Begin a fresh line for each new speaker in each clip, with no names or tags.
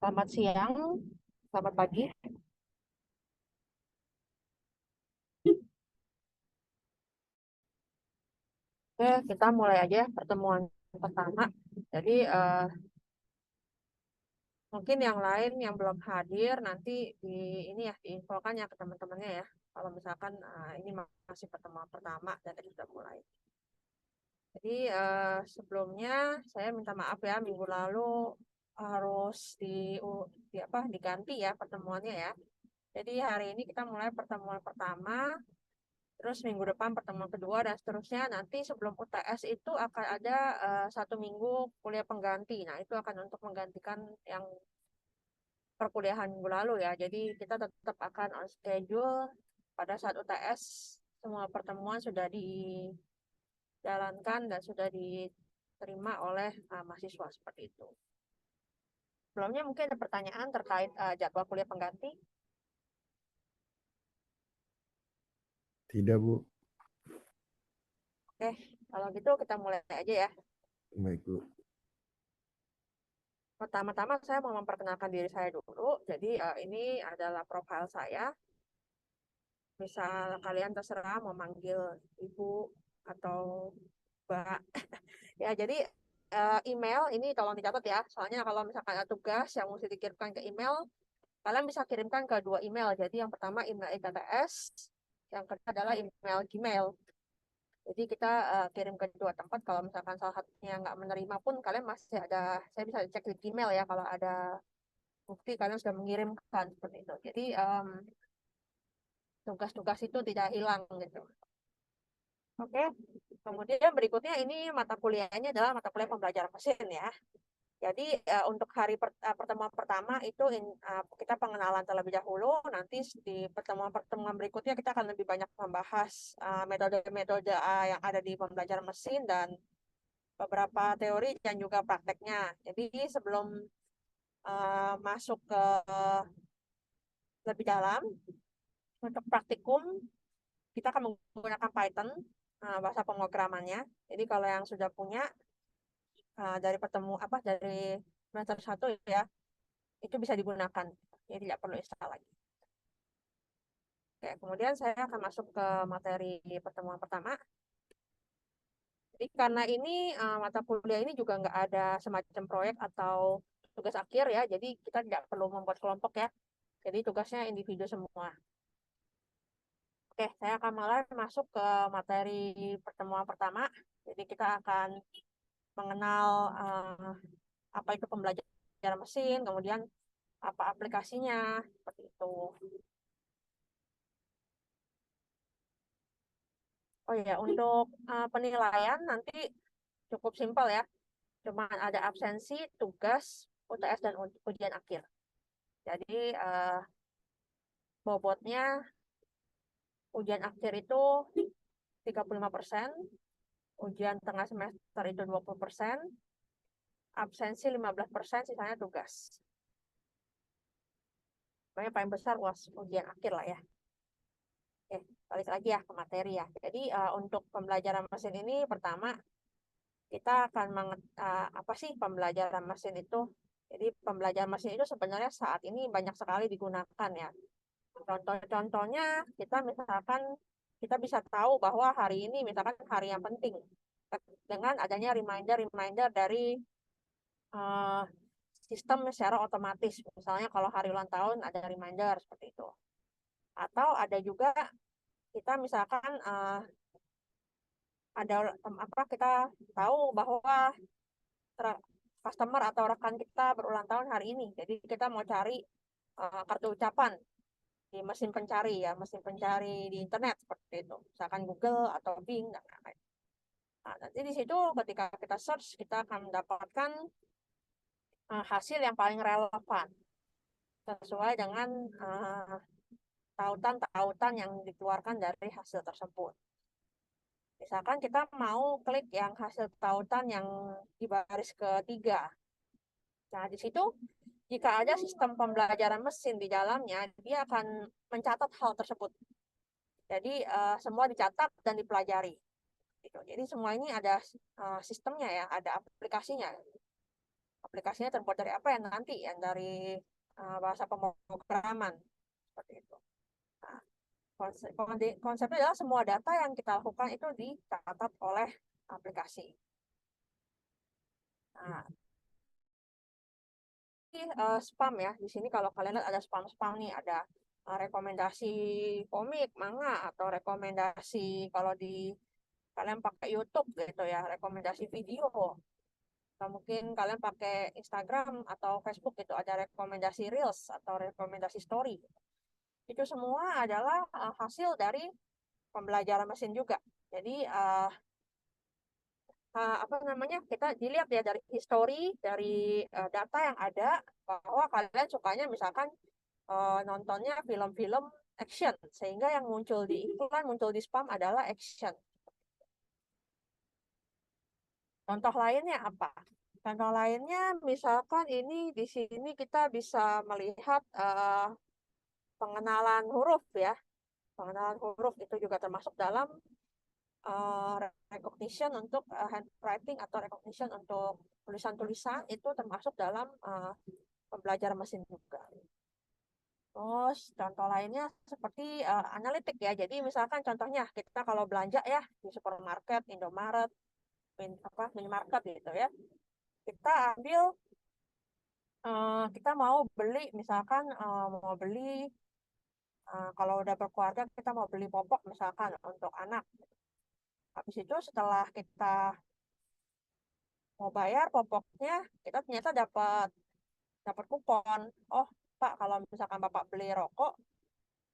Selamat siang, selamat pagi. Oke, kita mulai aja ya pertemuan pertama. Jadi mungkin yang lain yang belum hadir nanti di ini ya diinfokan ya ke teman-temannya ya. Kalau misalkan ini masih pertemuan pertama dan tadi sudah mulai. Jadi sebelumnya saya minta maaf ya minggu lalu harus di apa diganti ya pertemuannya ya. Jadi hari ini kita mulai pertemuan pertama. Terus minggu depan pertemuan kedua dan seterusnya. Nanti sebelum UTS itu akan ada 1 minggu kuliah pengganti. Nah, itu akan untuk menggantikan yang perkuliahan minggu lalu ya. Jadi kita tetap akan on schedule pada saat UTS. Semua pertemuan sudah dijalankan dan sudah diterima oleh mahasiswa seperti itu. Sebelumnya mungkin ada pertanyaan terkait jadwal kuliah pengganti.
Tidak, Bu.
Oke, kalau gitu kita mulai aja ya.
Baik, Bu.
Pertama-tama saya mau memperkenalkan diri saya dulu. Jadi ini adalah profil saya. Misal kalian terserah mau manggil ibu atau mbak. Ya, jadi email ini tolong dicatat ya. Soalnya kalau misalkan ada tugas yang mesti dikirimkan ke email, kalian bisa kirimkan ke 2 email. Jadi yang pertama email ITTS, yang kedua adalah email Gmail. Jadi kita kirim ke 2 tempat. Kalau misalkan salah satunya nggak menerima pun, kalian masih ada, saya bisa cek di Gmail ya kalau ada bukti kalian sudah mengirimkan seperti itu. Jadi tugas-tugas itu tidak hilang gitu. Oke, kemudian berikutnya ini mata kuliahnya adalah mata kuliah pembelajaran mesin ya. Jadi untuk hari pertemuan pertama itu kita pengenalan terlebih dahulu. Nanti di pertemuan-pertemuan berikutnya kita akan lebih banyak membahas metode-metode yang ada di pembelajaran mesin dan beberapa teori dan juga prakteknya. Jadi sebelum masuk ke lebih dalam untuk praktikum kita akan menggunakan Python, bahasa pemrogramannya. Jadi kalau yang sudah punya dari semester 1 ya, itu bisa digunakan. Jadi tidak perlu install lagi. Oke, kemudian saya akan masuk ke materi pertemuan pertama. Jadi karena ini mata kuliah ini juga nggak ada semacam proyek atau tugas akhir ya, jadi kita tidak perlu membuat kelompok ya. Jadi tugasnya individu semua. Oke, saya akan mulai masuk ke materi pertemuan pertama. Jadi kita akan mengenal apa itu pembelajaran mesin, kemudian apa aplikasinya, seperti itu. Oh ya, untuk penilaian nanti cukup simpel ya. Cuma ada absensi, tugas, UTS, dan ujian akhir. Jadi bobotnya ujian akhir itu 35%, ujian tengah semester itu 20%, absensi 15%, sisanya tugas. Pokoknya paling besar ujian akhir lah ya. Oke, balik lagi ya ke materi ya. Jadi untuk pembelajaran mesin ini pertama kita akan apa sih pembelajaran mesin itu? Jadi pembelajaran mesin itu sebenarnya saat ini banyak sekali digunakan ya. Contoh-contohnya kita misalkan kita bisa tahu bahwa hari ini misalkan hari yang penting dengan adanya reminder-reminder dari uh, sistem secara otomatis. Misalnya kalau hari ulang tahun ada reminder seperti itu. Atau ada juga kita misalkan ada apa kita tahu bahwa customer atau rekan kita berulang tahun hari ini. Jadi kita mau cari kartu ucapan di mesin pencari ya, mesin pencari di internet seperti itu. Misalkan Google atau Bing dan lain-lain. Nah, nanti di situ ketika kita search kita akan mendapatkan hasil yang paling relevan sesuai dengan tautan-tautan yang dikeluarkan dari hasil tersebut. Misalkan kita mau klik yang hasil tautan yang di baris ketiga. Nah, di situ jika ada sistem pembelajaran mesin di dalamnya, dia akan mencatat hal tersebut. Jadi semua dicatat dan dipelajari. Gitu. Jadi semua ini ada sistemnya ya, ada aplikasinya. aplikasinya terbuat dari apa yang nanti yang dari bahasa pemrograman seperti itu. Nah, konsepnya adalah semua data yang kita lakukan itu dicatat oleh aplikasi. Nah, spam ya. Di sini kalau kalian lihat ada spam-spam nih, ada rekomendasi komik, manga, atau rekomendasi kalau di kalian pakai YouTube gitu ya, rekomendasi video. Atau mungkin kalian pakai Instagram atau Facebook itu ada rekomendasi Reels atau rekomendasi Story. Itu semua adalah hasil dari pembelajaran mesin juga. Jadi apa namanya, kita dilihat ya dari history, dari data yang ada bahwa kalian sukanya misalkan nontonnya film-film action, sehingga yang muncul di iklan, muncul di spam adalah action. Contoh lainnya apa? Contoh lainnya misalkan ini di sini kita bisa melihat pengenalan huruf ya. Pengenalan huruf itu juga termasuk dalam uh, recognition untuk handwriting atau recognition untuk tulisan-tulisan itu termasuk dalam pembelajaran mesin juga. Terus contoh lainnya seperti analitik ya. Jadi misalkan contohnya kita kalau belanja ya di supermarket, Indomaret, minimarket gitu ya. Kita ambil kita mau beli misalkan mau beli kalau udah berkeluarga kita mau beli popok misalkan untuk anak. Habis itu setelah kita mau bayar popoknya, kita ternyata dapat dapat kupon. Oh, Pak, kalau misalkan Bapak beli rokok,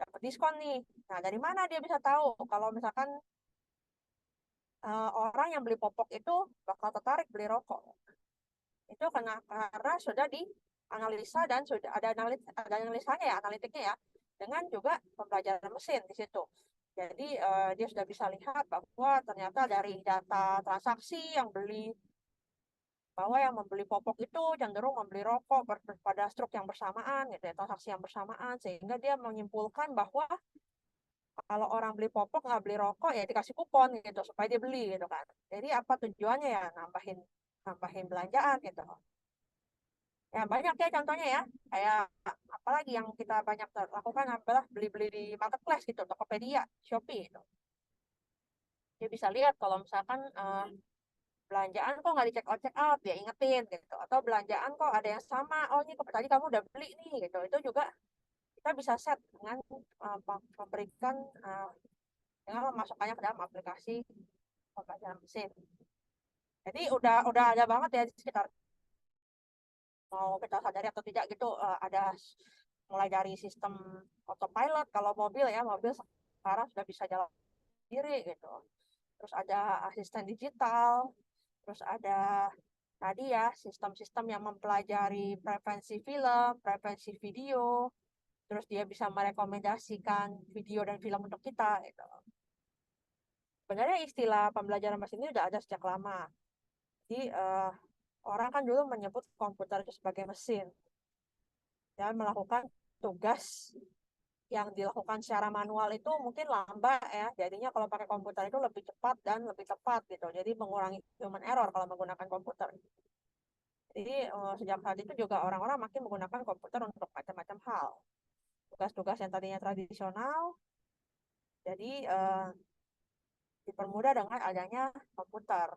dapat diskon nih. Nah, dari mana dia bisa tahu kalau misalkan orang yang beli popok itu bakal tertarik beli rokok? Itu karena sudah dianalisa dan sudah ada analisanya ya, analitiknya ya, dengan juga pembelajaran mesin di situ. Jadi dia sudah bisa lihat bahwa ternyata dari data transaksi yang beli bahwa yang membeli popok itu cenderung membeli rokok pada struk yang bersamaan, gitu ya, transaksi yang bersamaan, sehingga dia menyimpulkan bahwa kalau orang beli popok nggak beli rokok ya dikasih kupon gitu supaya dia beli gitu kan. Jadi apa tujuannya ya nambahin nambahin belanjaan gitu. Ya banyak ya contohnya ya. Kayak apalagi yang kita banyak lakukan adalah beli-beli di marketplace gitu, Tokopedia, Shopee gitu. Dia bisa lihat kalau misalkan belanjaan kok nggak dicek out check out dia ingetin gitu, atau belanjaan kok ada yang sama, oh ini kok tadi kamu udah beli nih gitu. Itu juga kita bisa set dengan memberikan dengan memasukkannya ke dalam aplikasi pembelajaran mesin. Jadi udah ada banget ya di sekitar, mau kita sadari atau tidak gitu, ada mulai dari sistem autopilot kalau mobil ya, mobil sekarang sudah bisa jalan sendiri gitu. Terus ada asisten digital, terus ada tadi ya sistem-sistem yang mempelajari preferensi film, preferensi video, terus dia bisa merekomendasikan video dan film untuk kita gitu. Sebenarnya istilah pembelajaran mesin ini udah ada sejak lama. Jadi orang kan dulu menyebut komputer itu sebagai mesin dan melakukan tugas yang dilakukan secara manual itu mungkin lambat ya. Jadinya kalau pakai komputer itu lebih cepat dan lebih tepat gitu. Jadi mengurangi human error kalau menggunakan komputer. Jadi sejak saat itu juga orang-orang makin menggunakan komputer untuk macam-macam hal. Tugas-tugas yang tadinya tradisional, jadi dipermudah dengan adanya komputer.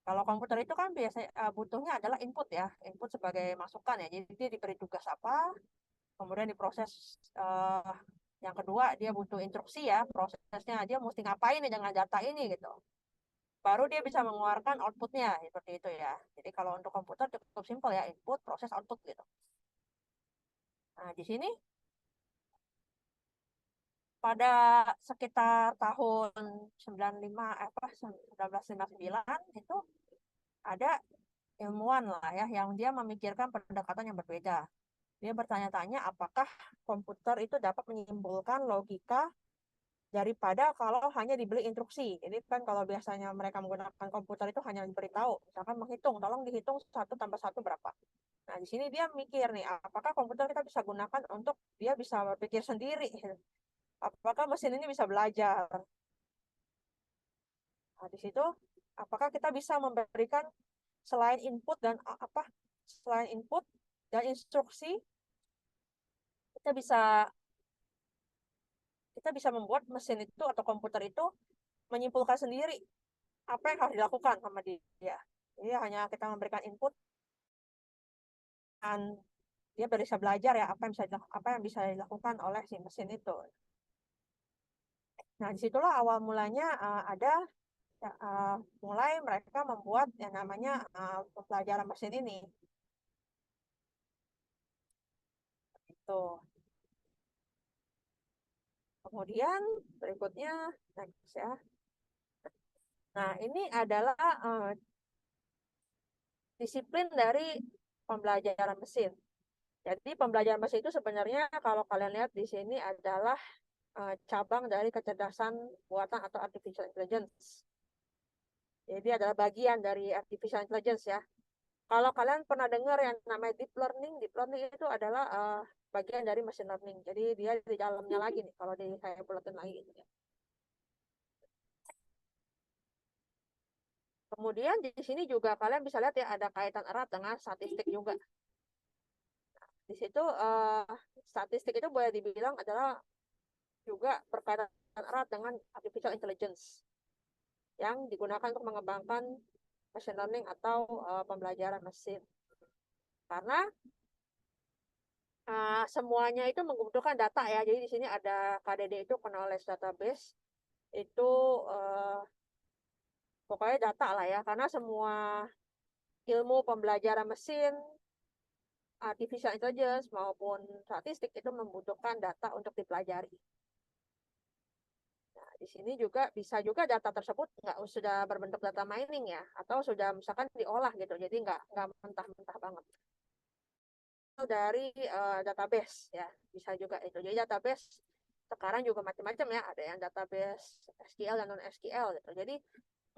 Kalau komputer itu kan biasanya butuhnya adalah input ya, input sebagai masukan ya. Jadi dia diberi tugas apa, kemudian diproses. Yang kedua dia butuh instruksi ya, prosesnya dia mesti ngapain nih dengan data ini gitu. Baru dia bisa mengeluarkan outputnya seperti itu ya. Jadi kalau untuk komputer cukup simpel ya, input, proses, output gitu. Nah di sini pada sekitar tahun 95 apa 1959 itu ada ilmuwan lah ya yang dia memikirkan pendekatan yang berbeda. Dia bertanya-tanya apakah komputer itu dapat menyimpulkan logika daripada kalau hanya diberi instruksi. Jadi kan kalau biasanya mereka menggunakan komputer itu hanya diberitahu, misalkan menghitung, tolong dihitung satu tambah satu berapa. Nah, di sini dia mikir nih, apakah komputer kita bisa gunakan untuk dia bisa berpikir sendiri? Apakah mesin ini bisa belajar? Nah, di situ apakah kita bisa memberikan selain input dan selain input dan instruksi, kita bisa membuat mesin itu atau komputer itu menyimpulkan sendiri apa yang harus dilakukan sama dia. Jadi hanya kita memberikan input dan dia bisa belajar ya apa yang bisa dilakukan oleh si mesin itu. Nah, disitulah awal mulanya mulai mereka membuat yang namanya pembelajaran mesin ini. Itu. Kemudian berikutnya next ya. Nah, ini adalah disiplin dari pembelajaran mesin. Jadi pembelajaran mesin itu sebenarnya kalau kalian lihat di sini adalah cabang dari kecerdasan buatan atau artificial intelligence. Jadi adalah bagian dari artificial intelligence ya. Kalau kalian pernah dengar yang namanya deep learning itu adalah bagian dari machine learning. Jadi dia di dalamnya lagi nih kalau saya bulatin lagi gitu ya. Kemudian di sini juga kalian bisa lihat ya ada kaitan erat dengan statistik juga. Di situ statistik itu boleh dibilang adalah juga berkaitan erat dengan artificial intelligence yang digunakan untuk mengembangkan machine learning atau pembelajaran mesin. Karena semuanya itu membutuhkan data ya. Jadi di sini ada KDD itu knowledge database itu pokoknya data lah ya. Karena semua ilmu pembelajaran mesin, artificial intelligence maupun statistik itu membutuhkan data untuk dipelajari. Nah, di sini juga bisa juga data tersebut nggak sudah berbentuk data mining ya, atau sudah misalkan diolah gitu, jadi nggak mentah-mentah banget. Itu dari database ya, bisa juga itu. Jadi database sekarang juga macam-macam ya, ada yang database SQL dan non SQL gitu. Jadi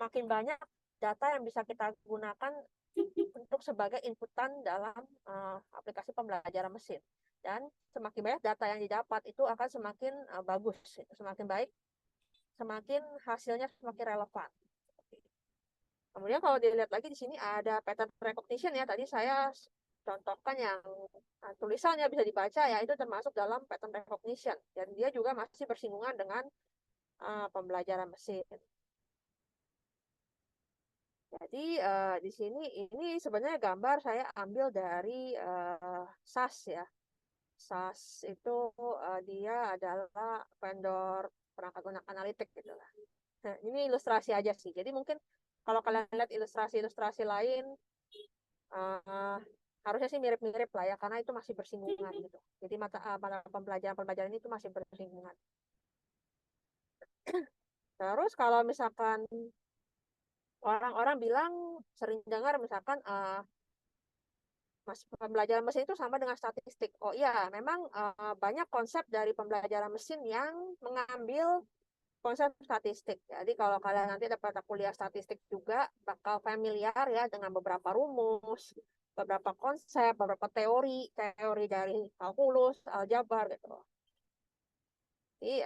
makin banyak data yang bisa kita gunakan untuk sebagai inputan dalam aplikasi pembelajaran mesin. Dan semakin banyak data yang didapat itu akan semakin bagus, semakin baik, semakin hasilnya semakin relevan. Kemudian kalau dilihat lagi di sini ada pattern recognition ya. Tadi saya contohkan yang tulisannya bisa dibaca ya, itu termasuk dalam pattern recognition. Dan dia juga masih bersinggungan dengan pembelajaran mesin. Jadi di sini ini sebenarnya gambar saya ambil dari SAS ya. SAS itu dia adalah vendor perangkat lunak analitik gitu lah. Nah, ini ilustrasi aja sih. Jadi mungkin kalau kalian lihat ilustrasi-ilustrasi lain uh, harusnya sih mirip-mirip lah ya karena itu masih bersinggungan gitu. Jadi mata pembelajaran ini itu masih bersinggungan. Terus kalau misalkan orang-orang bilang sering dengar misalkan pembelajaran mesin itu sama dengan statistik. Oh iya, memang banyak konsep dari pembelajaran mesin yang mengambil konsep statistik. Jadi kalau kalian nanti dapat kuliah statistik juga bakal familiar ya dengan beberapa rumus, beberapa konsep, beberapa teori dari kalkulus, aljabar gitu. Jadi,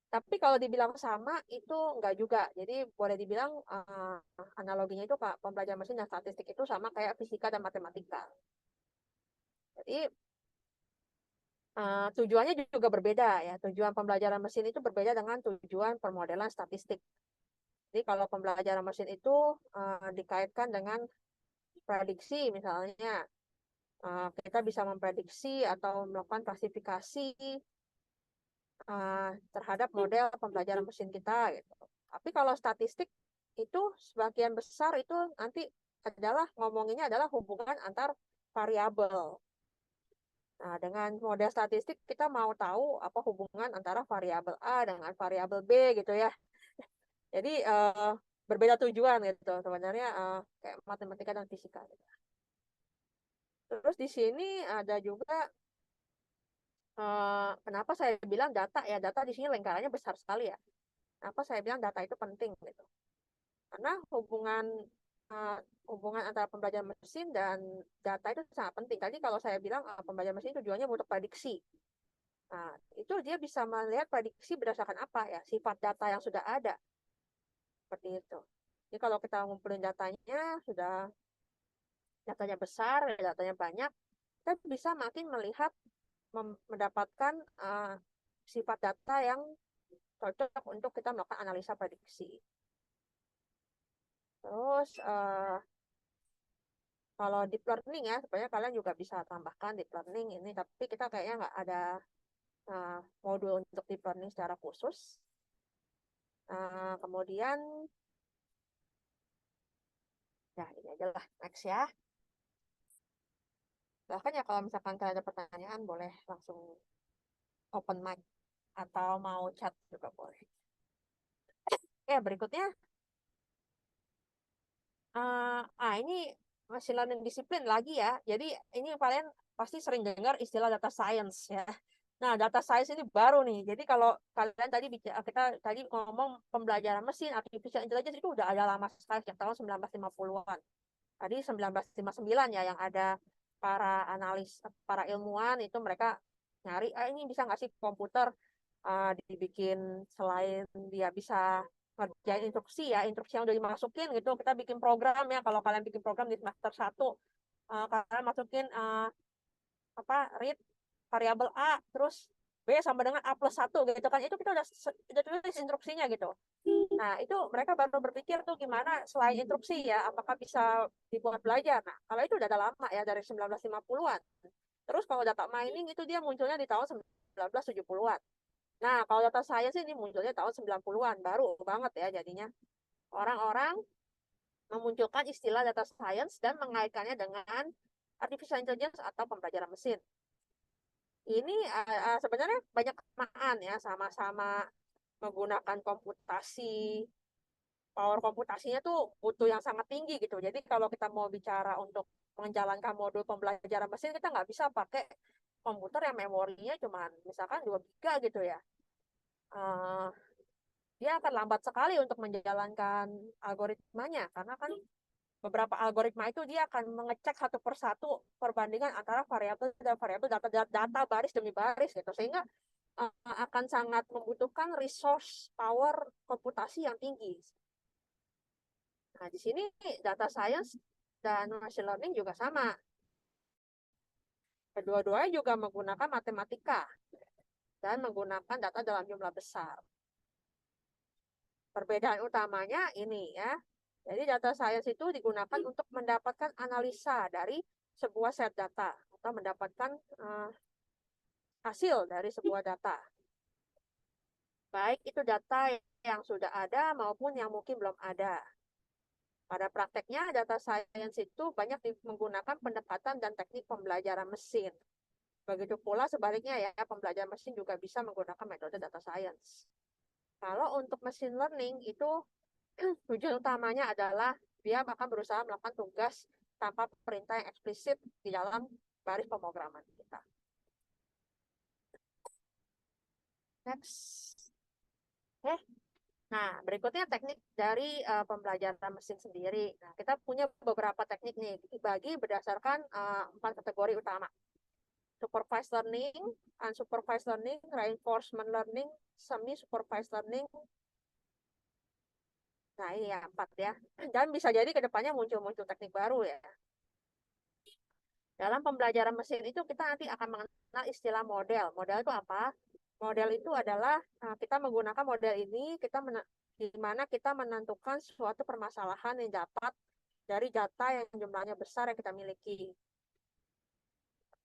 tapi kalau dibilang sama itu enggak juga. Jadi boleh dibilang analoginya itu Kak, pembelajaran mesin dan statistik itu sama kayak fisika dan matematika. Jadi tujuannya juga berbeda ya. Tujuan pembelajaran mesin itu berbeda dengan tujuan permodelan statistik. Jadi kalau pembelajaran mesin itu dikaitkan dengan prediksi misalnya, kita bisa memprediksi atau melakukan klasifikasi terhadap model pembelajaran mesin kita gitu. Tapi kalau statistik itu sebagian besar itu nanti ngomonginnya adalah hubungan antar variabel. Nah, dengan model statistik kita mau tahu apa hubungan antara variabel A dengan variabel B gitu ya. Jadi berbeda tujuan gitu sebenarnya kayak matematika dan fisika gitu. Terus di sini ada juga kenapa saya bilang data ya, data di sini lingkarannya besar sekali ya. Kenapa saya bilang data itu penting gitu. Karena uh, hubungan antara pembelajaran mesin dan data itu sangat penting. Tadi kalau saya bilang pembelajaran mesin tujuannya untuk prediksi. Nah, itu dia bisa melihat prediksi berdasarkan apa ya, sifat data yang sudah ada. Seperti itu. Jadi kalau kita ngumpulin datanya, sudah datanya besar, datanya banyak, kita bisa makin melihat, mendapatkan sifat data yang cocok untuk kita melakukan analisa prediksi. Terus kalau deep learning ya, sebenarnya kalian juga bisa tambahkan deep learning ini, tapi kita kayaknya nggak ada modul untuk deep learning secara khusus. Kemudian, ya ini aja lah, next ya. Bahkan ya kalau misalkan kalian ada pertanyaan, boleh langsung open mic atau mau chat juga boleh. Berikutnya, ini masih learning disiplin lagi ya. Jadi ini kalian pasti sering dengar istilah data science ya. Nah, data science ini baru nih. Jadi kalau kalian tadi bicara, kita tadi ngomong pembelajaran mesin, artificial intelligence itu udah ada lama sekali, sejak tahun 1950-an. Tadi 1959 ya yang ada para analis, para ilmuwan itu mereka nyari, ini bisa nggak sih komputer dibikin, selain dia bisa ngerjain instruksi ya, instruksi yang udah dimasukin gitu, kita bikin program ya. Kalau kalian bikin program di semester 1, kalian masukin read variabel A, terus B sama dengan A+1 gitu kan, itu kita udah tulis instruksinya gitu. Nah, itu mereka baru berpikir tuh gimana selain instruksi ya, apakah bisa dibuat belajar. Nah, kalau itu udah lama ya, dari 1950-an. Terus kalau data mining itu dia munculnya di tahun 1970-an. Nah, kalau data science ini munculnya tahun 90-an, baru banget ya jadinya. Orang-orang memunculkan istilah data science dan mengaitkannya dengan artificial intelligence atau pembelajaran mesin. Ini sebenarnya banyak kesamaan ya, sama-sama menggunakan komputasi. Power komputasinya tuh butuh yang sangat tinggi gitu. Jadi kalau kita mau bicara untuk menjalankan modul pembelajaran mesin, kita nggak bisa pakai komputer yang memorinya cuma misalkan 2 giga gitu ya. Dia akan lambat sekali untuk menjalankan algoritmanya, karena kan beberapa algoritma itu dia akan mengecek satu persatu perbandingan antara variabel dan variabel, data baris demi baris gitu, sehingga akan sangat membutuhkan resource power komputasi yang tinggi. Nah, di sini data science dan machine learning juga sama. Kedua-duanya juga menggunakan matematika dan menggunakan data dalam jumlah besar. Perbedaan utamanya ini ya. Jadi data science itu digunakan untuk mendapatkan analisa dari sebuah set data atau mendapatkan hasil dari sebuah data. Baik itu data yang sudah ada maupun yang mungkin belum ada. Pada prakteknya, data science itu banyak menggunakan pendekatan dan teknik pembelajaran mesin. Begitu pula sebaliknya ya, pembelajaran mesin juga bisa menggunakan metode data science. Kalau untuk machine learning itu tujuan utamanya adalah dia akan berusaha melakukan tugas tanpa perintah yang eksplisit di dalam baris pemrograman kita. Next. Nah, berikutnya teknik dari pembelajaran mesin sendiri. Nah, kita punya beberapa teknik nih, dibagi berdasarkan 4 kategori utama. Supervised learning, unsupervised learning, reinforcement learning, semi-supervised learning. Nah, ini ya 4 ya. Dan bisa jadi ke depannya muncul-muncul teknik baru ya. Dalam pembelajaran mesin itu kita nanti akan mengenal istilah model. Model itu apa? Model itu adalah kita menggunakan model ini, di mana kita menentukan suatu permasalahan yang dapat dari data yang jumlahnya besar yang kita miliki.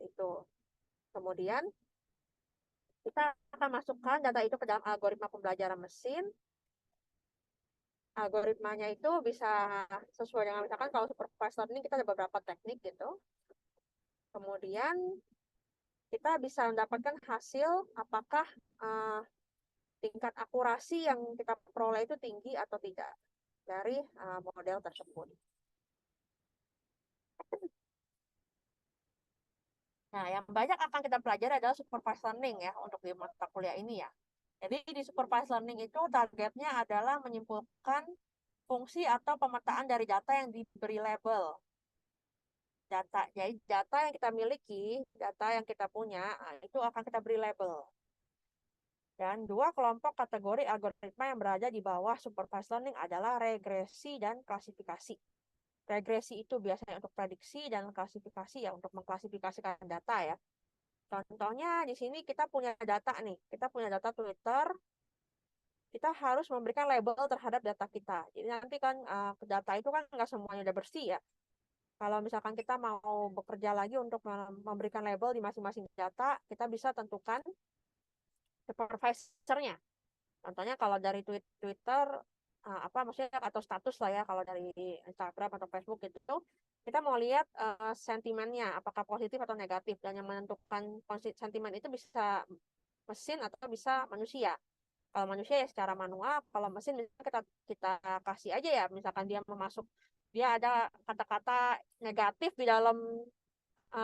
Itu. Kemudian kita akan masukkan data itu ke dalam algoritma pembelajaran mesin. Algoritmanya itu bisa sesuai dengan, misalkan kalau supervised learning kita ada beberapa teknik gitu. Kemudian kita bisa mendapatkan hasil apakah tingkat akurasi yang kita peroleh itu tinggi atau tidak dari model tersebut. Nah, yang banyak akan kita pelajari adalah supervised learning ya untuk di mata kuliah ini ya. Jadi di supervised learning itu targetnya adalah menyimpulkan fungsi atau pemetaan dari data yang diberi label. Jadi data yang kita miliki, data yang kita punya, itu akan kita beri label. Dan 2 kelompok kategori algoritma yang berada di bawah supervised learning adalah regresi dan klasifikasi. Regresi itu biasanya untuk prediksi dan klasifikasi ya, untuk mengklasifikasikan data ya. Contohnya di sini kita punya data nih, kita punya data Twitter, kita harus memberikan label terhadap data kita. Jadi nanti kan data itu kan nggak semuanya udah bersih ya. Kalau misalkan kita mau bekerja lagi untuk memberikan label di masing-masing data, kita bisa tentukan supervisornya. Contohnya kalau dari Twitter, apa maksudnya atau status lah ya, kalau dari Instagram atau Facebook gitu, kita mau lihat sentimennya, apakah positif atau negatif. Dan yang menentukan sentimen itu bisa mesin atau bisa manusia. Kalau manusia ya secara manual, kalau mesin misalnya kita kasih aja ya, misalkan dia ada kata-kata negatif di dalam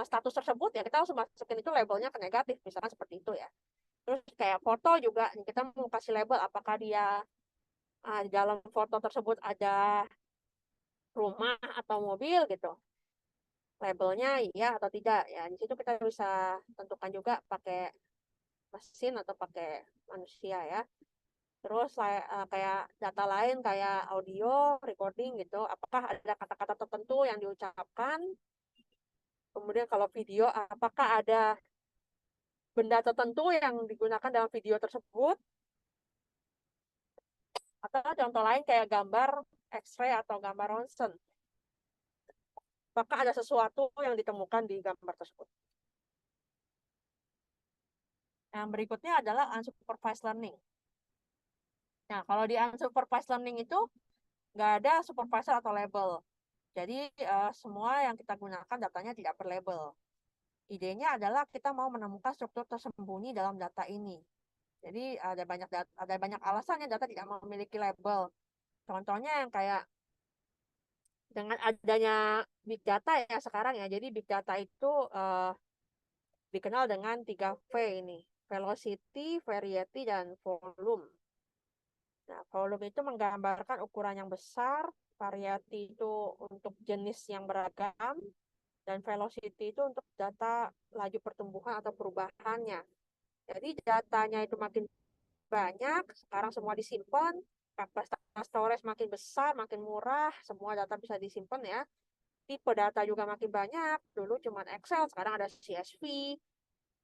status tersebut ya kita harus masukin itu labelnya ke negatif, misalkan seperti itu ya. Terus kayak foto juga, kita mau kasih label apakah dia di dalam foto tersebut ada rumah atau mobil gitu. Labelnya iya atau tidak ya. Di situ kita bisa tentukan juga pakai mesin atau pakai manusia ya. Terus kayak data lain kayak audio, recording gitu. Apakah ada kata-kata tertentu yang diucapkan? Kemudian kalau video, apakah ada benda tertentu yang digunakan dalam video tersebut? Atau contoh lain kayak gambar X-ray atau gambar ronsen. Apakah ada sesuatu yang ditemukan di gambar tersebut? Yang berikutnya adalah unsupervised learning. Nah, kalau di unsupervised learning itu nggak ada supervisor atau label. Jadi semua yang kita gunakan datanya tidak berlabel. Idenya adalah kita mau menemukan struktur tersembunyi dalam data ini. Jadi ada banyak alasannya data tidak memiliki label. Contohnya yang kayak dengan adanya big data ya sekarang ya. Jadi big data itu dikenal dengan 3V ini. Velocity, variety, dan volume. Nah, volume itu menggambarkan ukuran yang besar, variety itu untuk jenis yang beragam, dan velocity itu untuk data laju pertumbuhan atau perubahannya. Jadi datanya itu makin banyak, sekarang semua disimpan, kapasitas storage makin besar, makin murah, semua data bisa disimpan ya. Tipe data juga makin banyak, dulu cuma Excel, sekarang ada CSV,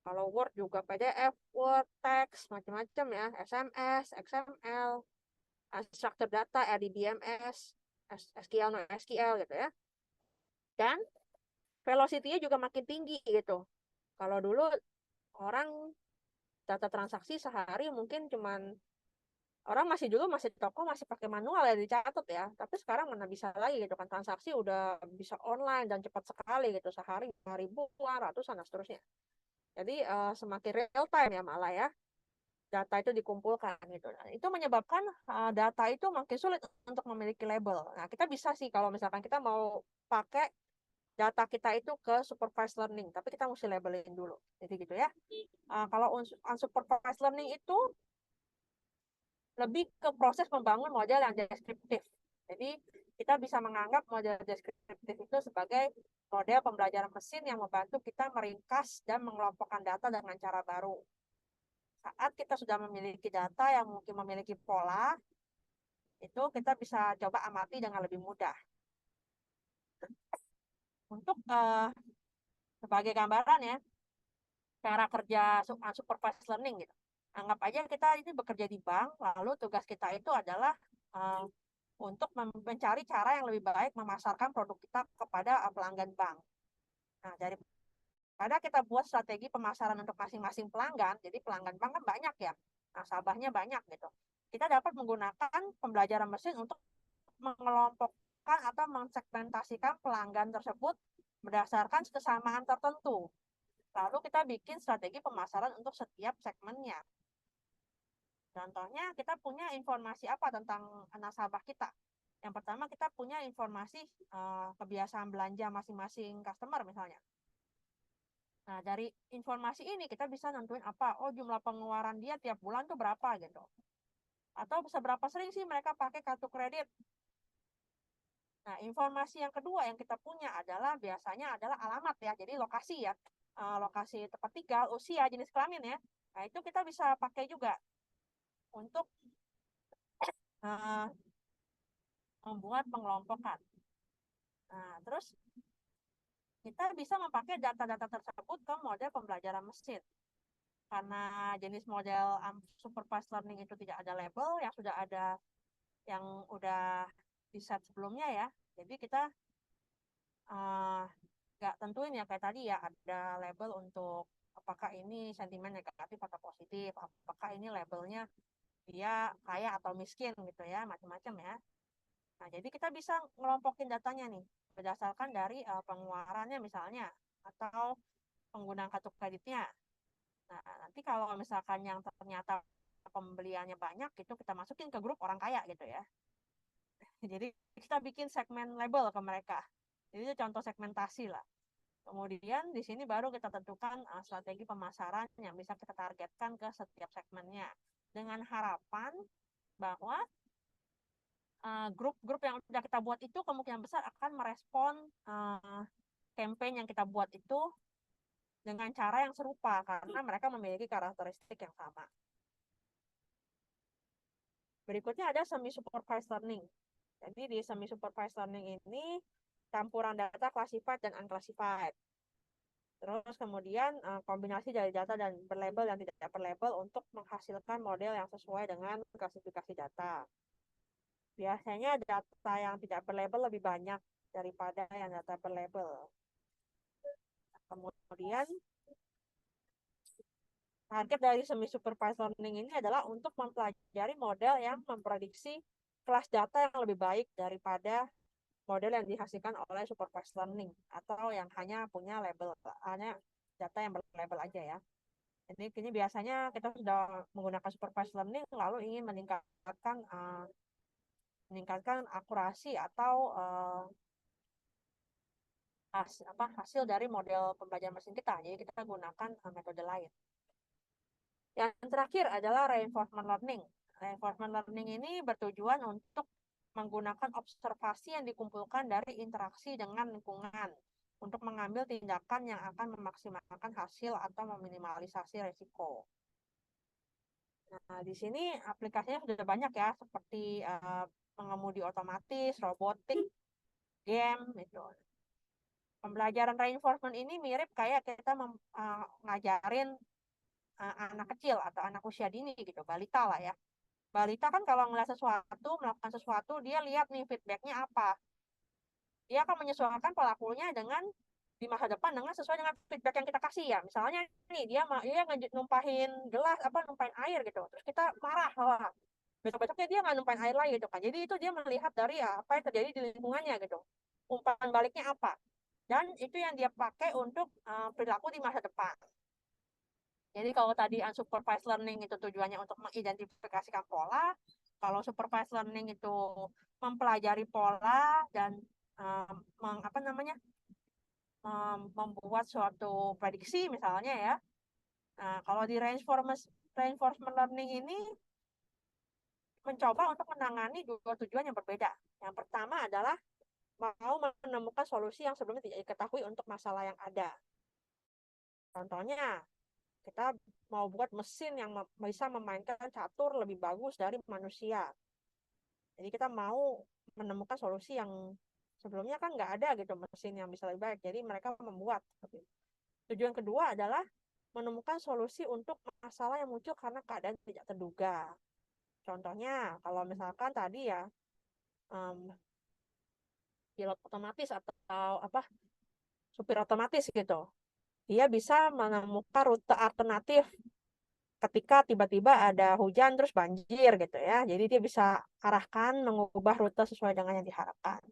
kalau Word juga PDF, Word, text, macam-macam ya, SMS, XML, structure data, RDBMS, SQL, NoSQL gitu ya. Dan velocity-nya juga makin tinggi gitu. Kalau dulu orang data transaksi sehari mungkin cuman orang masih toko masih pakai manual ya dicatat ya. Tapi sekarang mana bisa lagi gitu kan transaksi udah bisa online dan cepat sekali gitu sehari ribuan, ratusan dan seterusnya. Jadi semakin real time ya malah ya data itu dikumpulkan gitu. Nah, itu menyebabkan data itu makin sulit untuk memiliki label. Nah, kita bisa sih kalau misalkan kita mau pakai data kita itu ke supervised learning, tapi kita mesti labelin dulu. Jadi gitu ya. Kalau unsupervised learning itu lebih ke proses membangun model yang deskriptif. Jadi kita bisa menganggap model deskriptif itu sebagai model pembelajaran mesin yang membantu kita meringkas dan mengelompokkan data dengan cara baru. Saat kita sudah memiliki data yang mungkin memiliki pola, itu kita bisa coba amati dengan lebih mudah. Untuk sebagai gambaran ya, cara kerja supervised learning gitu. Anggap aja kita ini bekerja di bank, lalu tugas kita itu adalah untuk mencari cara yang lebih baik memasarkan produk kita kepada pelanggan bank. Nah, daripada kita buat strategi pemasaran untuk masing-masing pelanggan, jadi pelanggan bank kan banyak ya, nasabahnya banyak gitu. Kita dapat menggunakan pembelajaran mesin untuk mengelompokkan atau mensegmentasikan pelanggan tersebut berdasarkan kesamaan tertentu. Lalu kita bikin strategi pemasaran untuk setiap segmennya. Contohnya kita punya informasi apa tentang nasabah kita. Yang pertama kita punya informasi kebiasaan belanja masing-masing customer misalnya. Nah, dari informasi ini kita bisa nentuin apa, oh jumlah pengeluaran dia tiap bulan tuh berapa gitu. Atau seberapa sering sih mereka pakai kartu kredit. Nah, informasi yang kedua yang kita punya adalah biasanya adalah alamat ya, jadi lokasi ya. Lokasi tempat tinggal, usia, jenis kelamin ya. Nah, itu kita bisa pakai juga untuk membuat pengelompokan. Nah, terus kita bisa memakai data-data tersebut ke model pembelajaran mesin. Karena jenis model supervised learning itu tidak ada label, yang sudah ada, yang udah di set sebelumnya ya. Jadi kita nggak tentuin ya kayak tadi ya, ada label untuk apakah ini sentimen negatif atau positif, apakah ini labelnya dia kaya atau miskin gitu ya, macam-macam ya. Nah, jadi kita bisa ngelompokin datanya nih berdasarkan dari pengeluarannya misalnya atau penggunaan kartu kreditnya. Nah, nanti kalau misalkan yang ternyata pembeliannya banyak itu kita masukin ke grup orang kaya gitu ya. Jadi kita bikin segmen label ke mereka. Jadi itu contoh segmentasi lah. Kemudian di sini baru kita tentukan strategi pemasaran yang bisa kita targetkan ke setiap segmennya. Dengan harapan bahwa grup-grup yang sudah kita buat itu kemungkinan besar akan merespon campaign yang kita buat itu dengan cara yang serupa karena mereka memiliki karakteristik yang sama. Berikutnya ada semi-supervised learning. Jadi di semi-supervised learning ini campuran data classified dan unclassified. Terus kemudian kombinasi dari data dan berlabel dan tidak berlabel untuk menghasilkan model yang sesuai dengan klasifikasi data. Biasanya data yang tidak berlabel lebih banyak daripada yang data berlabel. Kemudian target dari semi-supervised learning ini adalah untuk mempelajari model yang memprediksi kelas data yang lebih baik daripada model yang dihasilkan oleh supervised learning atau yang hanya punya label, hanya data yang berlabel aja ya. Jadi kini biasanya kita sudah menggunakan supervised learning lalu ingin meningkatkan akurasi atau hasil dari model pembelajaran mesin kita. Jadi kita gunakan metode lain. Yang terakhir adalah reinforcement learning. Reinforcement learning ini bertujuan untuk menggunakan observasi yang dikumpulkan dari interaksi dengan lingkungan untuk mengambil tindakan yang akan memaksimalkan hasil atau meminimalisasi risiko. Nah, di sini aplikasinya sudah banyak ya, seperti pengemudi otomatis, robotik, game, gitu. Pembelajaran reinforcement ini mirip kayak kita ngajarin anak kecil atau anak usia dini gitu, balita lah ya. Balita kan kalau ngeliat sesuatu, melakukan sesuatu, dia lihat nih feedbacknya apa. Dia akan menyesuaikan pelakunya dengan di masa depan dengan sesuai dengan feedback yang kita kasih ya. Misalnya nih dia numpahin gelas numpahin air gitu. Terus kita marah, wah, besok-besoknya dia nggak numpahin air lagi gitu kan. Jadi itu dia melihat dari apa yang terjadi di lingkungannya gitu. Umpan baliknya apa. Dan itu yang dia pakai untuk perilaku di masa depan. Jadi kalau tadi unsupervised learning itu tujuannya untuk mengidentifikasikan pola, kalau supervised learning itu mempelajari pola dan membuat suatu prediksi misalnya ya. Nah, kalau di reinforcement learning ini mencoba untuk menangani dua tujuan yang berbeda. Yang pertama adalah mau menemukan solusi yang sebelumnya tidak diketahui untuk masalah yang ada. Contohnya, kita mau buat mesin yang bisa memainkan catur lebih bagus dari manusia. Jadi kita mau menemukan solusi yang sebelumnya kan nggak ada gitu mesin yang bisa lebih baik. Jadi mereka membuat. Tujuan kedua adalah menemukan solusi untuk masalah yang muncul karena keadaan tidak terduga. Contohnya, kalau misalkan tadi ya pilot otomatis atau supir otomatis gitu, dia bisa menemukan rute alternatif ketika tiba-tiba ada hujan terus banjir gitu ya. Jadi dia bisa arahkan, mengubah rute sesuai dengan yang diharapkan.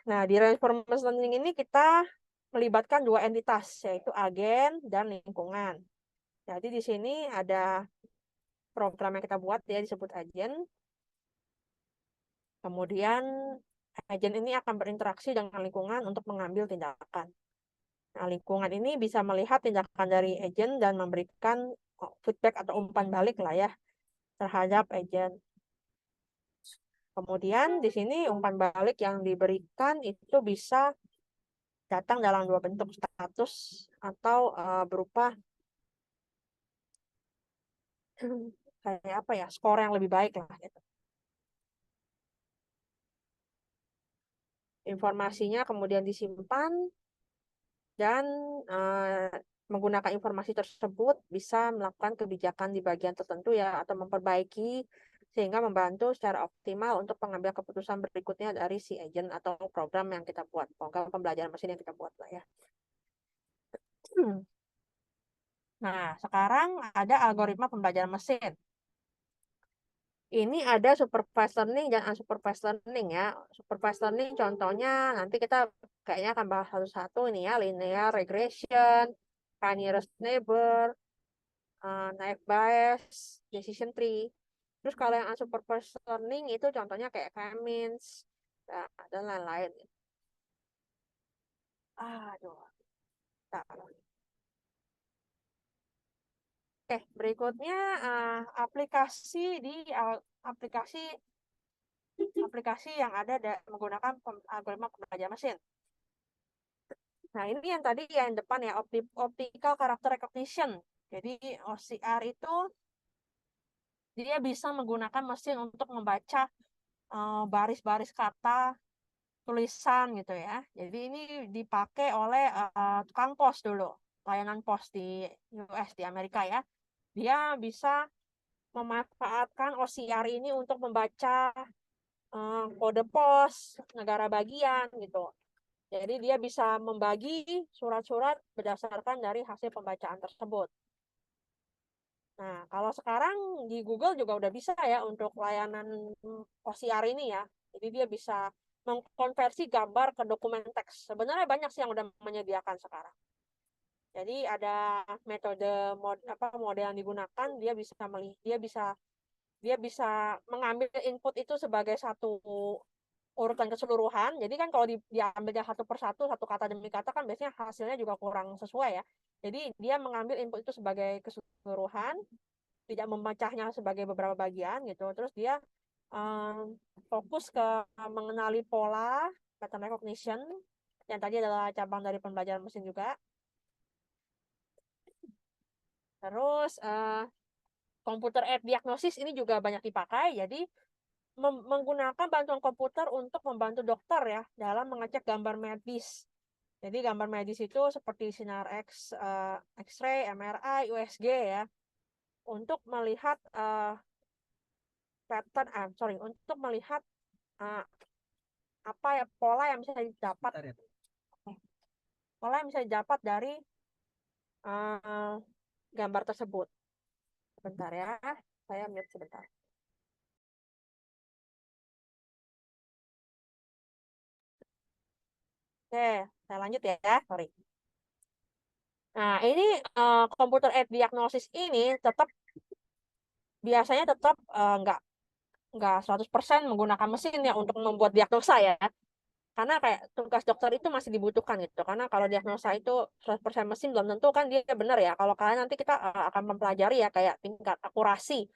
Nah, di reinforcement learning ini kita melibatkan dua entitas, yaitu agen dan lingkungan. Jadi di sini ada program yang kita buat, dia disebut agen. Kemudian agen ini akan berinteraksi dengan lingkungan untuk mengambil tindakan. Nah, lingkungan ini bisa melihat tindakan dari agen dan memberikan feedback atau umpan balik lah ya terhadap agen. Kemudian di sini umpan balik yang diberikan itu bisa datang dalam dua bentuk, status atau berupa kayak apa ya, skor yang lebih baik lah gitu. Informasinya kemudian disimpan dan menggunakan informasi tersebut bisa melakukan kebijakan di bagian tertentu ya atau memperbaiki sehingga membantu secara optimal untuk pengambil keputusan berikutnya dari si agent atau program yang kita buat, program pembelajaran mesin yang kita buat lah ya. Nah, sekarang ada algoritma pembelajaran mesin. Ini ada supervised learning dan unsupervised learning ya. Supervised learning contohnya nanti kita kayaknya akan bahas satu-satu ini ya, linear regression, nearest neighbor, naive bayes, decision tree. Terus kalau yang unsupervised learning itu contohnya kayak K-means dan lain-lain. Aduh, tak. Oke, berikutnya aplikasi di aplikasi aplikasi yang ada menggunakan algoritma pembelajaran mesin. Nah, ini yang tadi yang depan ya, optical character recognition. Jadi OCR itu dia bisa menggunakan mesin untuk membaca baris-baris kata tulisan gitu ya. Jadi ini dipakai oleh tukang pos dulu, layanan pos di US, di Amerika ya. Dia bisa memanfaatkan OCR ini untuk membaca kode pos negara bagian gitu. Jadi dia bisa membagi surat-surat berdasarkan dari hasil pembacaan tersebut. Nah, kalau sekarang di Google juga udah bisa ya untuk layanan OCR ini ya. Jadi dia bisa mengkonversi gambar ke dokumen teks. Sebenarnya banyak sih yang udah menyediakan sekarang. Jadi ada metode model yang digunakan, dia bisa mengambil input itu sebagai satu urutan keseluruhan. Jadi kan kalau diambilnya satu persatu, satu kata demi kata kan biasanya hasilnya juga kurang sesuai ya. Jadi dia mengambil input itu sebagai keseluruhan, tidak memecahnya sebagai beberapa bagian gitu. Terus dia fokus ke mengenali pola, pattern recognition, yang tadi adalah cabang dari pembelajaran mesin juga. Terus computer aided diagnosis ini juga banyak dipakai. Jadi menggunakan bantuan komputer untuk membantu dokter ya dalam mengecek gambar medis. Jadi gambar medis itu seperti sinar X-ray, MRI, USG ya, untuk melihat untuk melihat uh, apa ya pola yang bisa didapat dari uh, gambar tersebut. Sebentar ya, saya mute sebentar. Oke, saya lanjut ya, sorry. Nah, ini computer aided diagnosis ini biasanya tetap nggak 100% menggunakan mesin ya untuk membuat diagnosa ya. Karena kayak tugas dokter itu masih dibutuhkan gitu. Karena kalau diagnosa itu 100% mesin belum tentu kan dia benar ya. Kalau kalian nanti kita akan mempelajari ya kayak tingkat akurasi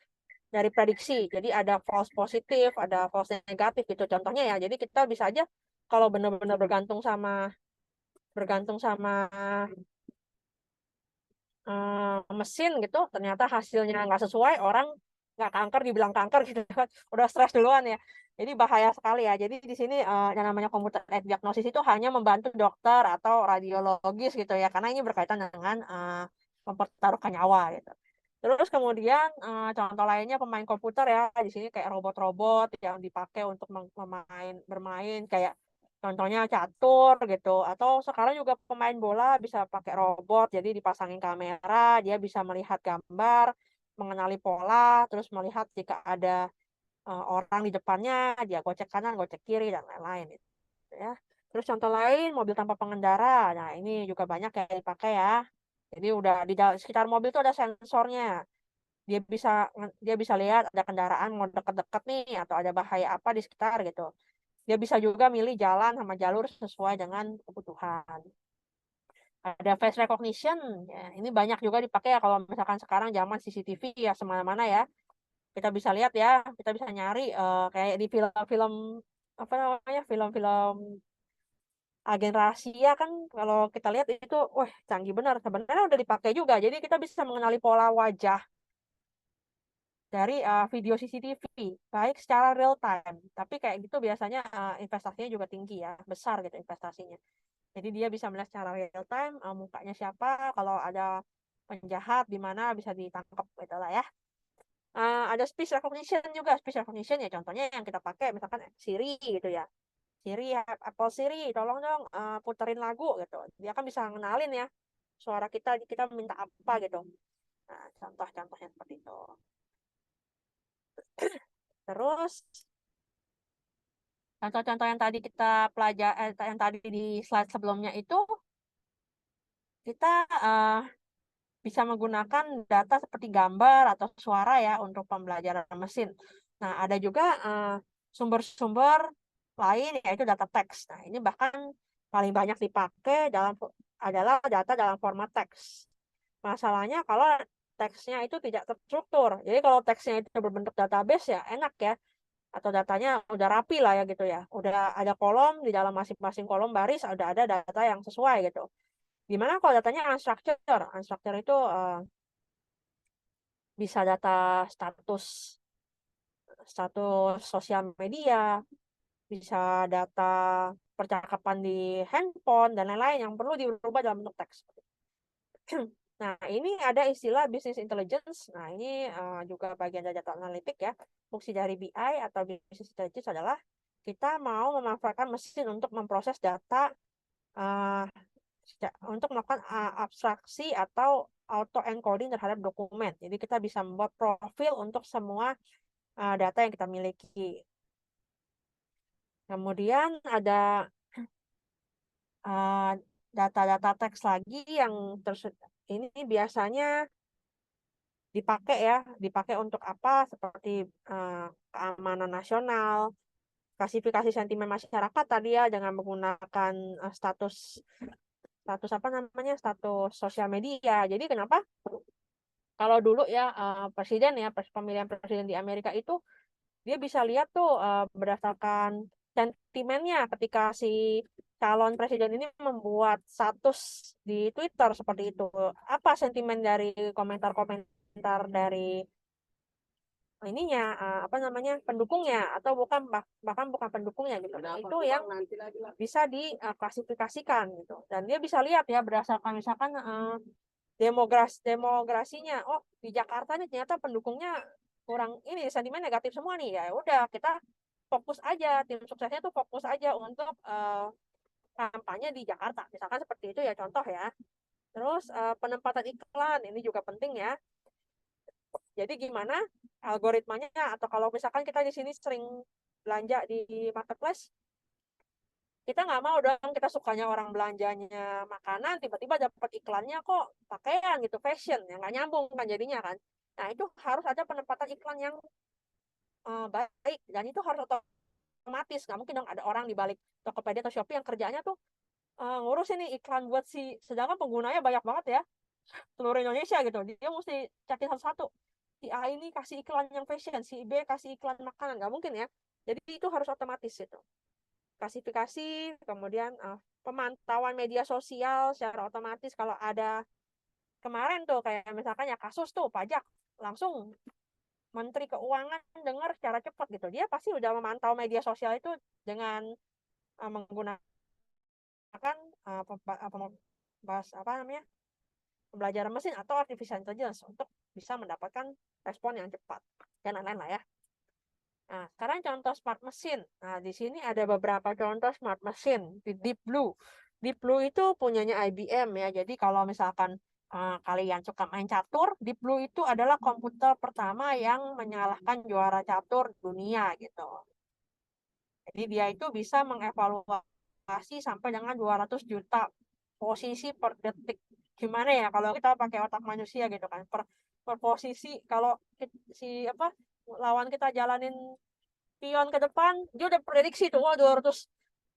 dari prediksi. Jadi ada false positif, ada false negatif gitu contohnya ya. Jadi kita bisa aja kalau benar-benar bergantung sama mesin gitu, ternyata hasilnya nggak sesuai, orang nggak kanker dibilang kanker gitu kan, udah stres duluan ya. Jadi bahaya sekali ya. Jadi di sini yang namanya computer aided diagnosis itu hanya membantu dokter atau radiologis gitu ya, karena ini berkaitan dengan mempertaruhkan nyawa gitu. Terus kemudian contoh lainnya pemain komputer ya, di sini kayak robot-robot yang dipakai untuk bermain kayak contohnya catur gitu, atau sekarang juga pemain bola bisa pakai robot, jadi dipasangin kamera, dia bisa melihat gambar, mengenali pola, terus melihat jika ada orang di depannya, dia gocek kanan, gocek kiri dan lain-lain gitu ya. Terus contoh lain mobil tanpa pengendara, nah ini juga banyak yang dipakai ya. Jadi udah di sekitar mobil itu ada sensornya, dia bisa dia bisa lihat ada kendaraan mau deket-deket nih atau ada bahaya apa di sekitar gitu. Dia bisa juga milih jalan sama jalur sesuai dengan kebutuhan. Ada face recognition, ya, ini banyak juga dipakai ya kalau misalkan sekarang zaman CCTV ya semana-mana ya. Kita bisa lihat ya, kita bisa nyari kayak di film-film apa namanya film-film agen rahasia kan kalau kita lihat itu, wah canggih benar. Sebenarnya udah dipakai juga, jadi kita bisa mengenali pola wajah dari video CCTV, baik secara real time. Tapi kayak gitu biasanya investasinya juga tinggi ya, besar gitu investasinya. Jadi dia bisa melihat secara real time mukanya siapa, kalau ada penjahat di mana bisa ditangkap gitu lah ya. Ada speech recognition juga, speech recognition ya contohnya yang kita pakai misalkan Siri gitu ya. Siri, Apple Siri, tolong dong puterin lagu gitu. Dia kan bisa ngenalin ya suara kita minta apa gitu. Nah, contoh-contohnya seperti itu. Terus contoh-contoh yang tadi kita pelajari, yang tadi di slide sebelumnya itu kita bisa menggunakan data seperti gambar atau suara ya untuk pembelajaran mesin. Nah, ada juga sumber-sumber lain yaitu data teks. Nah, ini bahkan paling banyak dipakai adalah data dalam format teks. Masalahnya kalau teksnya itu tidak terstruktur. Jadi kalau teksnya itu berbentuk database ya enak ya. Atau datanya udah rapi lah ya gitu ya. Udah ada kolom, di dalam masing-masing kolom baris udah ada data yang sesuai gitu. Gimana kalau datanya unstructured? Unstructured itu bisa data status status sosial media, bisa data percakapan di handphone dan lain-lain yang perlu dirubah dalam bentuk teks. Nah, ini ada istilah business intelligence. Nah, ini juga bagian dari data analitik ya. Fungsi dari BI atau business intelligence adalah kita mau memanfaatkan mesin untuk memproses data uh, untuk melakukan abstraksi atau auto encoding terhadap dokumen. Jadi kita bisa membuat profil untuk semua data yang kita miliki. Kemudian ada data-data teks lagi yang ini biasanya dipakai untuk apa? Seperti keamanan nasional, klasifikasi sentimen masyarakat tadi ya dengan menggunakan status status apa namanya status sosial media. Jadi kenapa? Kalau dulu ya presiden ya pemilihan presiden di Amerika itu dia bisa lihat tuh berdasarkan sentimennya ketika si calon presiden ini membuat status di Twitter seperti itu. Apa sentimen dari komentar-komentar dari ininya apa namanya pendukungnya atau bahkan bukan pendukungnya gitu. Nah, itu yang bisa diklasifikasikan gitu. Dan dia bisa lihat ya berdasarkan misalkan demografinya. Oh, di Jakarta nih ternyata pendukungnya kurang ini sentimen negatif semua nih. Ya udah kita fokus aja tim suksesnya tuh fokus aja untuk kampanye di Jakarta. Misalkan seperti itu ya contoh ya. Terus penempatan iklan ini juga penting ya. Jadi gimana algoritmanya atau kalau misalkan kita di sini sering belanja di marketplace, kita nggak mau dong kita sukanya orang belanjanya makanan tiba-tiba dapat iklannya kok pakaian gitu fashion yang nggak nyambung kan jadinya kan. Nah itu harus ada penempatan iklan yang baik dan itu harus otomatis nggak mungkin dong ada orang di balik Tokopedia atau Shopee yang kerjanya tuh ngurus ini iklan buat sedangkan penggunanya banyak banget ya seluruh Indonesia gitu dia mesti cari satu-satu si A ini kasih iklan yang fashion si B kasih iklan makanan nggak mungkin ya jadi itu harus otomatis itu klasifikasi kemudian pemantauan media sosial secara otomatis kalau ada kemarin tuh kayak misalkan ya kasus tuh pajak langsung Menteri Keuangan dengar secara cepat gitu dia pasti udah memantau media sosial itu dengan menggunakan apa namanya pembelajaran mesin atau artificial intelligence untuk bisa mendapatkan respon yang cepat dan lain-lain lah ya. Nah, sekarang contoh smart mesin. Nah, di sini ada beberapa contoh smart mesin di Deep Blue. Deep Blue itu punyanya IBM ya. Jadi kalau misalkan kalian suka main catur, Deep Blue itu adalah komputer pertama yang menyalahkan juara catur dunia gitu. Jadi dia itu bisa mengevaluasi sampai dengan 200 juta posisi per detik. Gimana ya kalau kita pakai otak manusia gitu kan. Per posisi kalau si apa lawan kita jalanin pion ke depan, dia udah prediksi tuh, wah 200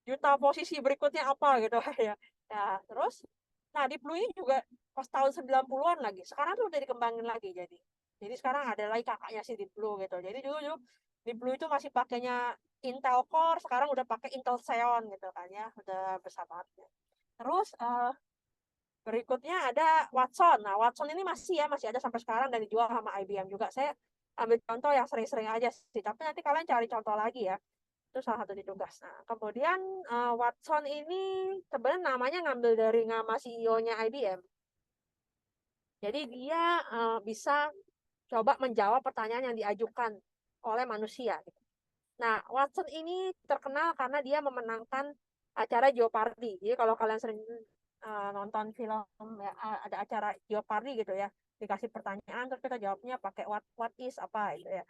juta posisi berikutnya apa gitu ya. Ya, terus nah di Blue ini juga pas tahun 90-an lagi. Sekarang tuh udah dikembangin lagi jadi. Jadi sekarang ada lagi kakaknya si Deep Blue gitu. Jadi dulu Deep Blue itu masih pakainya Intel Core, sekarang udah pakai Intel Xeon gitu kan ya. Udah besar banget. Terus berikutnya ada Watson. Nah, Watson ini masih ada sampai sekarang dan dijual sama IBM juga. Saya ambil contoh yang sering-sering aja sih. Tapi nanti kalian cari contoh lagi ya. Itu salah satu di tugas. Nah, kemudian Watson ini sebenarnya namanya ngambil dari nama CEO-nya IBM. Jadi dia bisa coba menjawab pertanyaan yang diajukan oleh manusia. Nah, Watson ini terkenal karena dia memenangkan acara Jeopardy. Jadi kalau kalian sering nonton film ya, ada acara Jeopardy gitu ya, dikasih pertanyaan terus kita jawabnya pakai what is apa gitu ya.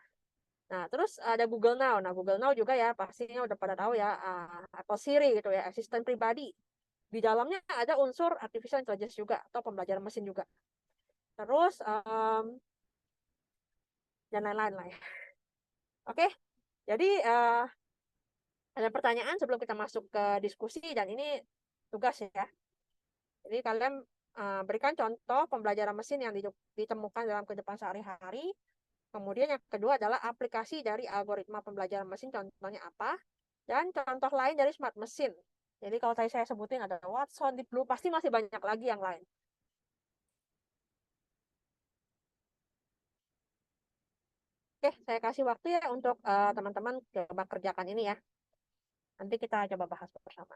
Nah, terus ada Google Now. Nah, Google Now juga ya pastinya udah pada tahu ya, Apple Siri gitu ya, asisten pribadi. Di dalamnya ada unsur artificial intelligence juga atau pembelajaran mesin juga. Terus dan lain-lain lah ya. Oke, jadi ada pertanyaan sebelum kita masuk ke diskusi dan ini tugas ya. Jadi kalian berikan contoh pembelajaran mesin yang ditemukan dalam kehidupan sehari-hari. Kemudian yang kedua adalah aplikasi dari algoritma pembelajaran mesin, contohnya apa? Dan contoh lain dari smart mesin. Jadi kalau tadi saya sebutin ada Watson, Deep Blue, pasti masih banyak lagi yang lain. Oke, saya kasih waktu ya untuk teman-teman coba kerjakan ini ya. Nanti kita coba bahas bersama.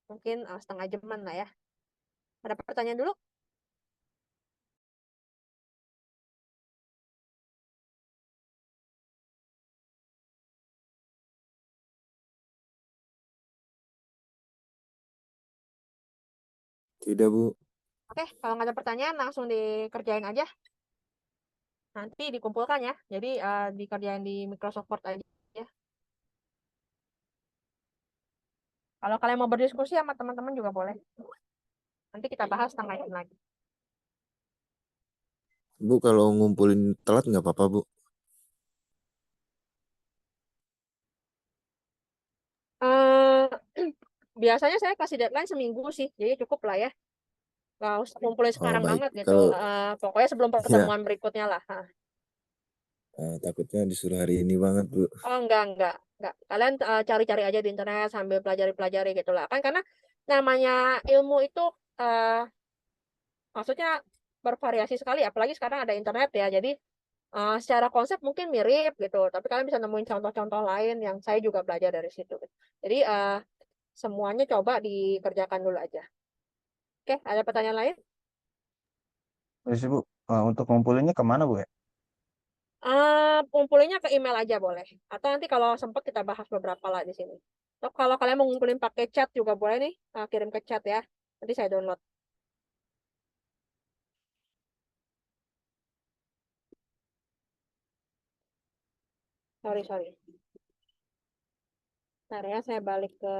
Mungkin setengah jaman lah ya. Ada pertanyaan dulu?
Tidak, Bu.
Oke, kalau nggak ada pertanyaan langsung dikerjain aja. Nanti dikumpulkan ya. Jadi dikerjain di Microsoft Word aja ya. Kalau kalian mau berdiskusi sama teman-teman juga boleh. Nanti kita bahas setengah jam lagi.
Bu, kalau ngumpulin telat nggak apa-apa, Bu?
Eh, biasanya saya kasih deadline seminggu sih, jadi cukup lah ya. Nggak usah kumpulin
Oh,
sekarang
baik.
banget gitu.
Kalau
Pokoknya sebelum
ya,
pertemuan berikutnya lah. Hah.
takutnya disuruh hari ini banget, Bu.
Oh enggak. Kalian cari-cari aja di internet sambil pelajari-pelajari gitu lah. Kan karena namanya ilmu itu eh, maksudnya bervariasi sekali, apalagi sekarang ada internet ya. Jadi secara konsep mungkin mirip gitu, tapi kalian bisa nemuin contoh-contoh lain yang saya juga belajar dari situ. Jadi semuanya coba dikerjakan dulu aja. Oke, ada pertanyaan lain?
Terus Bu, untuk ngumpulinnya kemana Bu ya?
Kumpulinnya ke email aja boleh. Atau nanti kalau sempat kita bahas beberapa lah di sini. Atau kalau kalian mau ngumpulin pakai chat juga boleh nih, kirim ke chat ya. Nanti saya download. Sorry. Ntar ya, saya balik ke...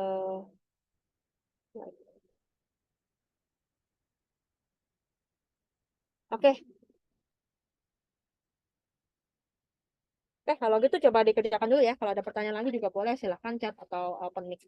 Oke, kalau gitu coba dikerjakan dulu ya. Kalau ada pertanyaan lagi juga boleh, silahkan chat atau open mic.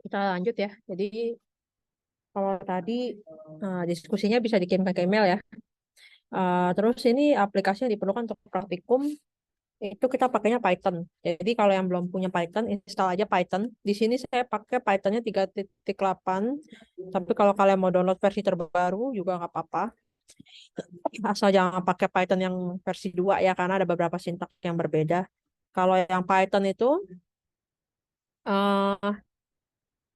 kita lanjut ya. Jadi kalau tadi diskusinya bisa dikirim ke email ya. Terus ini aplikasi yang diperlukan untuk praktikum itu kita pakainya Python. Jadi kalau yang belum punya Python, install aja Python. Di sini saya pakai Pythonnya 3.8. Tapi kalau kalian mau download versi terbaru juga nggak apa-apa. Asal jangan pakai Python yang versi 2 ya, karena ada beberapa sintak yang berbeda. Kalau yang Python itu, eh,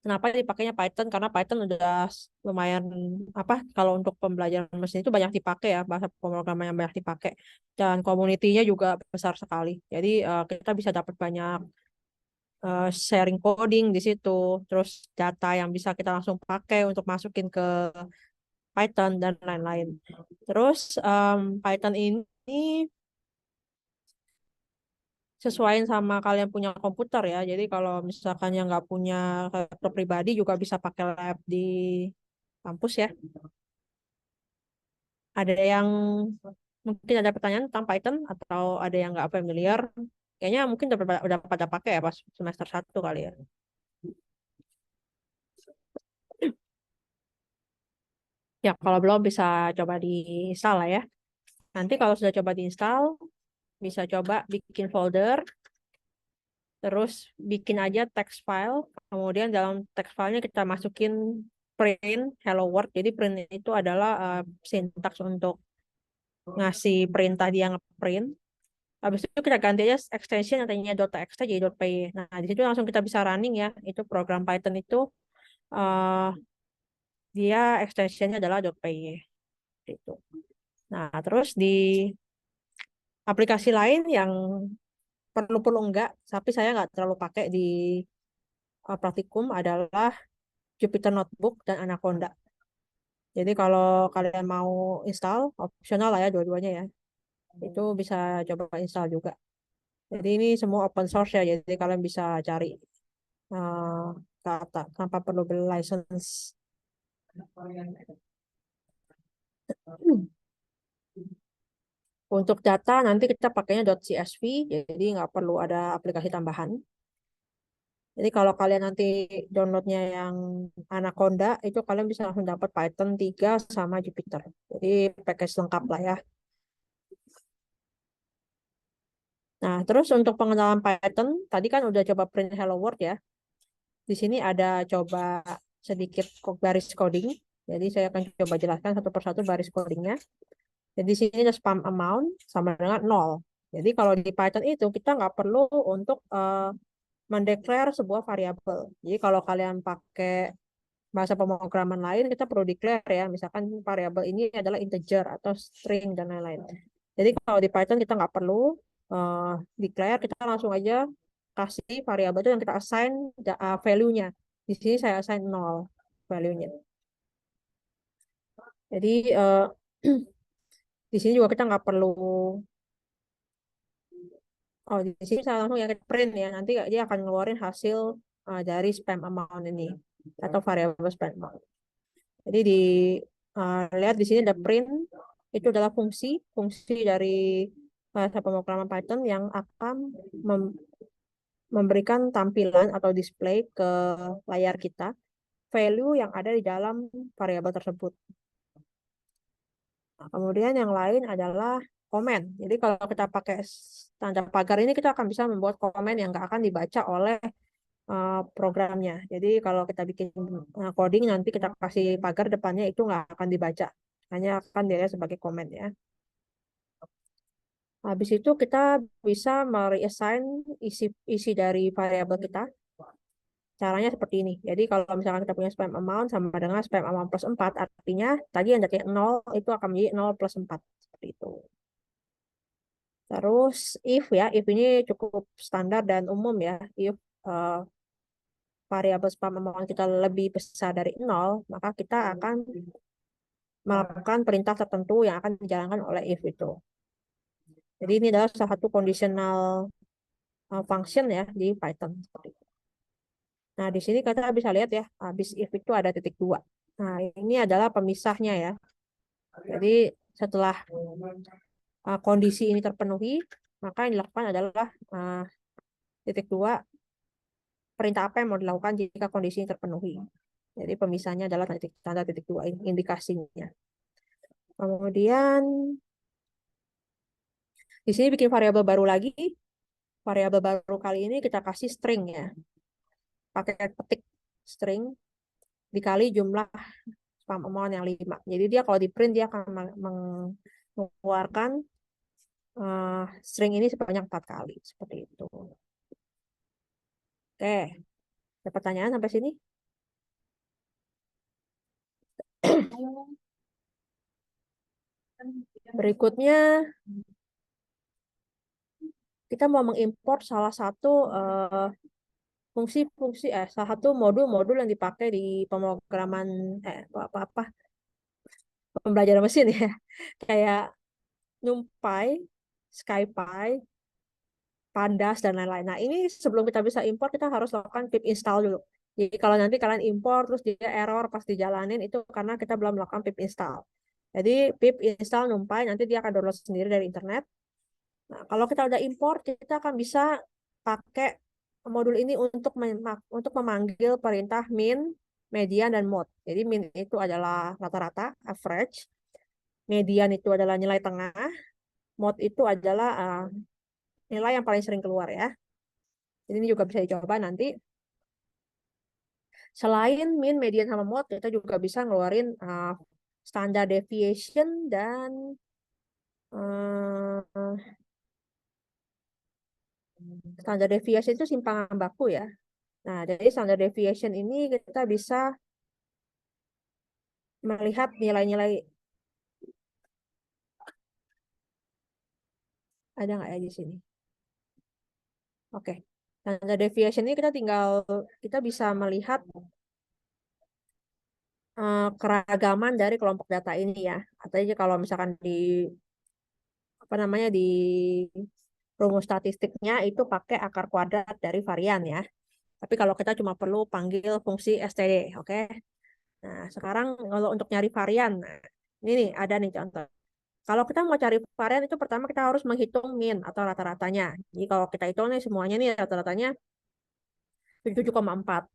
kenapa dipakainya Python? Karena Python udah lumayan apa? Kalau untuk pembelajaran mesin itu banyak dipakai ya, bahasa pemrograman yang banyak dipakai, dan komunitinya juga besar sekali. Jadi kita bisa dapat banyak sharing coding di situ, terus data yang bisa kita langsung pakai untuk masukin ke Python dan lain-lain. Terus Python ini sesuaiin sama kalian punya komputer ya. Jadi kalau misalkan yang nggak punya laptop pribadi juga bisa pakai lab di kampus ya. Ada yang mungkin ada pertanyaan tentang Python atau ada yang nggak familiar? Kayaknya mungkin udah pada pakai ya pas semester 1 kali ya. Ya kalau belum bisa coba diinstal lah ya. Nanti kalau sudah coba diinstal, bisa coba bikin folder, terus bikin aja text file, kemudian dalam text filenya kita masukin print hello world. Jadi print itu adalah sintaks untuk ngasih perintah dia ngeprint. Habis itu kita ganti aja extension yang tadinya .txt jadi .py. Nah, di situ langsung kita bisa running ya. Itu program Python itu eh, dia extensionnya adalah .py. Itu. Nah, terus di aplikasi lain yang perlu-perlu enggak, tapi saya nggak terlalu pakai di praktikum adalah Jupyter Notebook dan Anaconda. Jadi kalau kalian mau install, opsional lah ya dua-duanya ya. Itu bisa coba install juga. Jadi ini semua open source ya, jadi kalian bisa cari data tanpa perlu beli license. Untuk data nanti kita pakainya .csv, jadi nggak perlu ada aplikasi tambahan. Jadi kalau kalian nanti downloadnya yang Anaconda, itu kalian bisa langsung dapat Python 3 sama Jupyter. Jadi package lengkap lah ya. Nah, terus untuk pengenalan Python, tadi kan udah coba print hello world ya. Di sini ada coba sedikit baris coding. Jadi saya akan coba jelaskan satu persatu baris codingnya. Jadi di sini ada spam amount sama dengan 0. Jadi kalau di Python itu kita nggak perlu untuk mendeklar sebuah variabel. Jadi kalau kalian pakai bahasa pemrograman lain, kita perlu declare ya. Misalkan variabel ini adalah integer atau string dan lain-lain. Jadi kalau di Python kita nggak perlu declare, kita langsung aja kasih variabel itu yang kita assign value-nya. Di sini saya assign 0 value-nya. Jadi di sini juga kita nggak perlu. Oh, di sini saya langsung ya print ya. Nanti dia akan ngeluarin hasil dari spam amount ini atau variabel spam amount. Jadi lihat di sini ada print, itu adalah fungsi dari bahasa pemrograman Python yang akan memberikan tampilan atau display ke layar kita value yang ada di dalam variabel tersebut. Nah, kemudian yang lain adalah komen. Jadi kalau kita pakai tanda pagar ini kita akan bisa membuat komen yang nggak akan dibaca oleh programnya. Jadi kalau kita bikin coding nanti kita kasih pagar depannya itu nggak akan dibaca, hanya akan dilihat sebagai komen ya. Habis itu kita bisa mereassign isi dari variabel kita. Caranya seperti ini. Jadi kalau misalkan kita punya spam amount sama dengan spam amount plus 4, artinya tadi yang dari 0 itu akan menjadi 0 plus 4. Seperti itu. Terus if ini cukup standar dan umum ya. If variabel spam amount kita lebih besar dari 0, maka kita akan melakukan perintah tertentu yang akan dijalankan oleh if itu. Jadi ini adalah salah satu conditional function ya di Python. Nah, di sini kita bisa lihat ya, habis if itu ada titik 2. Nah, ini adalah pemisahnya ya. Jadi setelah kondisi ini terpenuhi, maka yang dilakukan adalah titik 2 perintah apa yang mau dilakukan jika kondisi ini terpenuhi. Jadi pemisahnya adalah tanda titik 2 indikasinya. Kemudian di sini bikin variabel baru lagi. Variabel baru kali ini kita kasih string ya. Pakai petik string dikali jumlah spam amount yang 5. Jadi dia kalau di print dia akan mengeluarkan string ini sebanyak 4 kali. Seperti itu. Oke. Ada pertanyaan sampai sini? Berikutnya kita mau mengimport salah satu salah satu modul-modul yang dipakai di pemrograman pembelajaran mesin ya. Kayak NumPy, SkyPy, Pandas dan lain-lain. Nah, ini sebelum kita bisa import kita harus lakukan pip install dulu. Jadi kalau nanti kalian import terus dia error pas dijalanin itu karena kita belum melakukan pip install. Jadi pip install NumPy nanti dia akan download sendiri dari internet. Nah, kalau kita udah import, kita akan bisa pakai modul ini untuk memanggil perintah min, median, dan mode. Jadi min itu adalah rata-rata, average. Median itu adalah nilai tengah. Mode itu adalah nilai yang paling sering keluar ya. Jadi ini juga bisa dicoba nanti. Selain min, median, sama mode, kita juga bisa ngeluarin standard deviation dan standard deviation itu simpangan baku ya. Nah, dari standard deviation ini kita bisa melihat nilai-nilai. Ada nggak ya di sini? Oke. Standard deviation ini kita bisa melihat keragaman dari kelompok data ini ya. Artinya kalau misalkan di rumus statistiknya itu pakai akar kuadrat dari varian ya. Tapi kalau kita cuma perlu panggil fungsi std, oke? Nah, sekarang kalau untuk nyari varian, nah, ini nih ada nih contoh. Kalau kita mau cari varian itu pertama kita harus menghitung min atau rata-ratanya. Jadi kalau kita hitung nih semuanya nih rata-ratanya 7,4.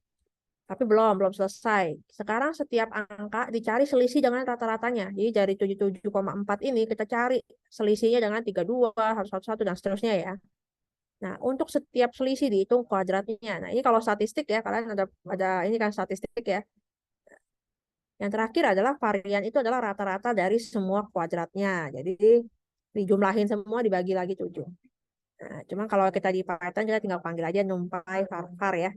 Tapi belum selesai. Sekarang setiap angka dicari selisih dengan rata-ratanya. Jadi dari 77,4 ini kita cari selisihnya dengan 32, 111 dan seterusnya ya. Nah, untuk setiap selisih dihitung kuadratnya. Nah, ini kalau statistik ya, kalian ada ini kan statistik ya. Yang terakhir adalah varian itu adalah rata-rata dari semua kuadratnya. Jadi dijumlahin semua dibagi lagi 7. Nah, cuman kalau kita di Python kita tinggal panggil aja NumPy var ya.